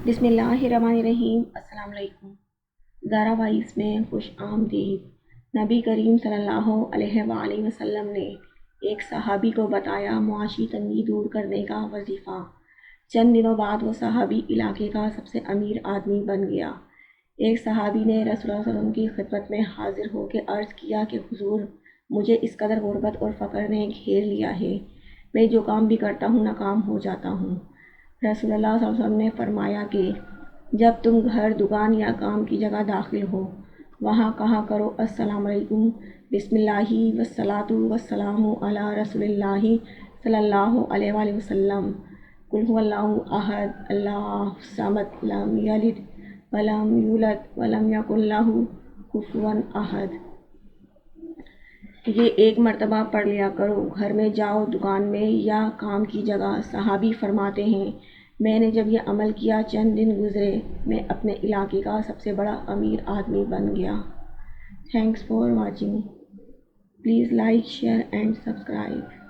بسم اللہ الرحمن الرحیم۔ السلام علیکم۔ 11 میں خوش آمدید۔ نبی کریم صلی اللہ علیہ وآلہ وسلم نے ایک صحابی کو بتایا معاشی تنگی دور کرنے کا وظیفہ۔ چند دنوں بعد وہ صحابی علاقے کا سب سے امیر آدمی بن گیا۔ ایک صحابی نے رسول اللہ صلی اللہ علیہ وسلم کی خدمت میں حاضر ہو کے عرض کیا کہ حضور، مجھے اس قدر غربت اور فقر نے گھیر لیا ہے، میں جو کام بھی کرتا ہوں ناکام ہو جاتا ہوں۔ رسول اللہ صلی اللہ علیہ وسلم نے فرمایا کہ جب تم گھر، دکان یا کام کی جگہ داخل ہو، وہاں کہا کرو السلام علیکم، بسم اللہ والصلاۃ والسلام علی رسول اللہ صلی اللہ علیہ وآلہ وسلم، قل هو اللہ احد اللہ الصمد لم یلد ولم یولد ولم یکن لہ کفوا احد۔ یہ ایک مرتبہ پڑھ لیا کرو، گھر میں جاؤ، دکان میں یا کام کی جگہ۔ صحابی فرماتے ہیں، میں نے جب یہ عمل کیا، چند دن گزرے، میں اپنے علاقے کا سب سے بڑا امیر آدمی بن گیا۔ Thanks for watching. Please like, share and subscribe.